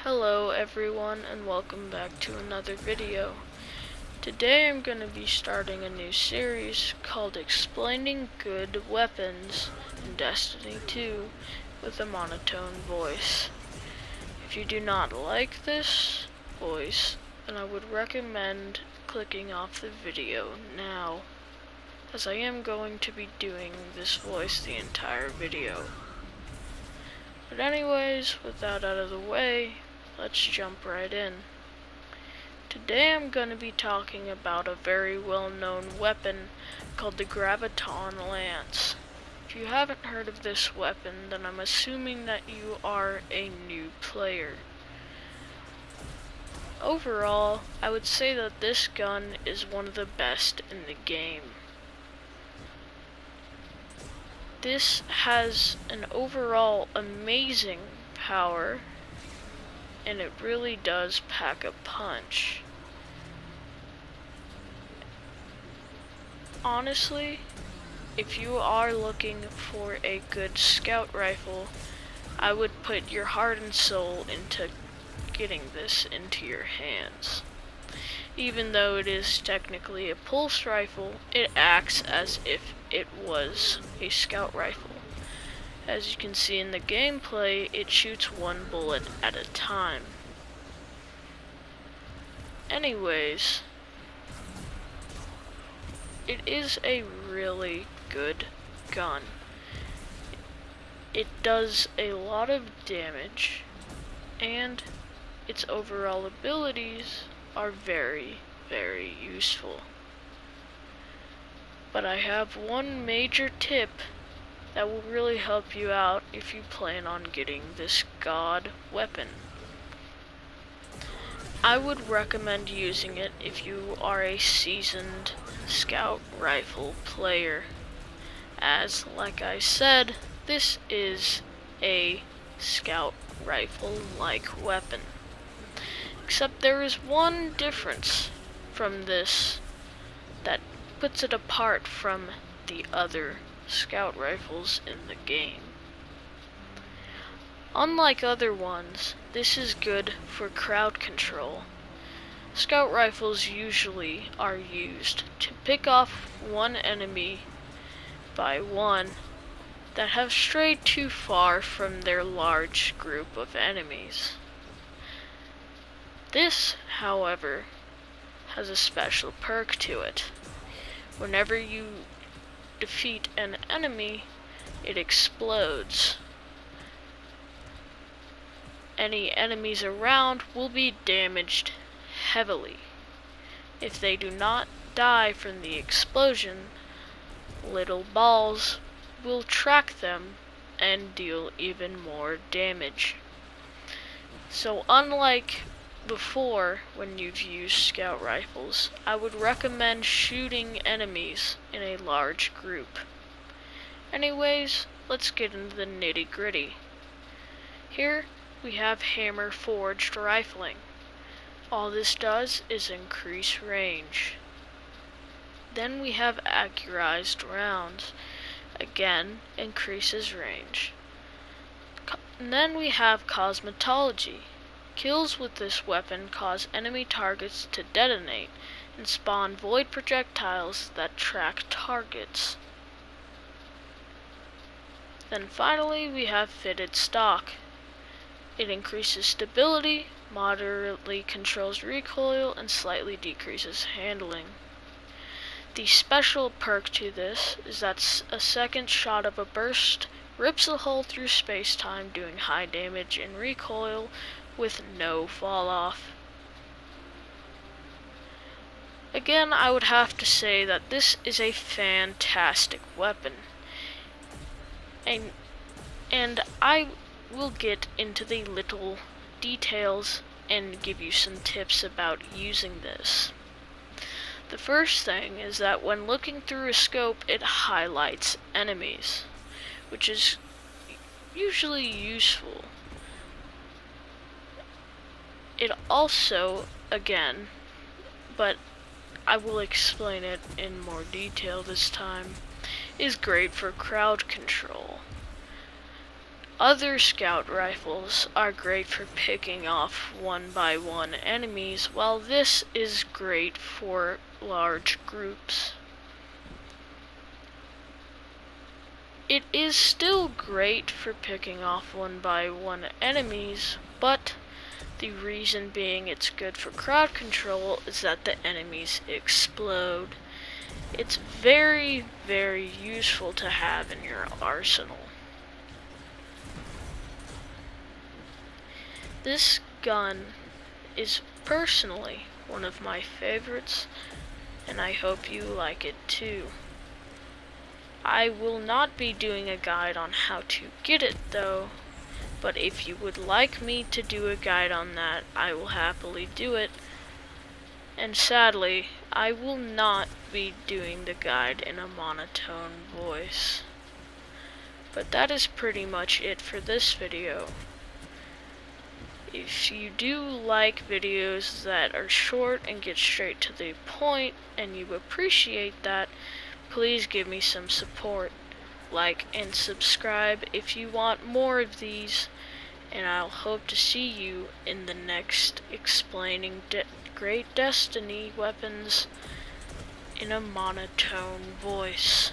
Hello everyone and welcome back to another video. Today I'm going to be starting a new series called Explaining Good Weapons in Destiny 2 with a monotone voice. If you do not like this voice, then I would recommend clicking off the video now, as I am going to be doing this voice the entire video. But anyways, with that out of the way, let's jump right in. Today I'm going to be talking about a very well-known weapon called the graviton lance. If you haven't heard of this weapon, then I'm assuming that you are a new player. Overall, I would say that this gun is one of the best in the game. This has an overall amazing power, and it really does pack a punch. Honestly, if you are looking for a good scout rifle, I would put your heart and soul into getting this into your hands. Even though it is technically a pulse rifle, it acts as if it was a scout rifle. As you can see in the gameplay, it shoots one bullet at a time. Anyways, it is a really good gun. It does a lot of damage, and its overall abilities are very, very useful. But I have one major tip that will really help you out if you plan on getting this god weapon. I would recommend using it if you are a seasoned scout rifle player, as, like I said, this is a scout rifle-like weapon. Except there is one difference from this that puts it apart from the other scout rifles in the game. Unlike other ones, this is good for crowd control. Scout rifles usually are used to pick off one enemy by one that have strayed too far from their large group of enemies. This, however, has a special perk to it. Whenever you defeat an enemy, it explodes. Any enemies around will be damaged heavily. If they do not die from the explosion, little balls will track them and deal even more damage. So unlike before, when you've used scout rifles, I would recommend shooting enemies in a large group. Anyways, let's get into the nitty-gritty. Here we have hammer forged rifling. All this does is increase range. Then we have accurized rounds. Again, increases range. And then we have cosmetology. Kills with this weapon cause enemy targets to detonate and spawn void projectiles that track targets. Then finally we have fitted stock. It increases stability, moderately controls recoil, and slightly decreases handling. The special perk to this is that a second shot of a burst rips a hole through space-time, doing high damage and recoil with no fall off. Again, I would have to say that this is a fantastic weapon. And I will get into the little details and give you some tips about using this. The first thing is that when looking through a scope, it highlights enemies, which is usually useful. It also, again, but I will explain it in more detail this time, is great for crowd control. Other scout rifles are great for picking off one by one enemies, while this is great for large groups. It is still great for picking off one by one enemies, but the reason being it's good for crowd control is that the enemies explode. It's very, very useful to have in your arsenal. This gun is personally one of my favorites, and I hope you like it too. I will not be doing a guide on how to get it though, but if you would like me to do a guide on that, I will happily do it. And sadly, I will not be doing the guide in a monotone voice. But that is pretty much it for this video. If you do like videos that are short and get straight to the point, and you appreciate that, please give me some support. Like and subscribe if you want more of these, and I'll hope to see you in the next explaining Great Destiny weapons in a monotone voice.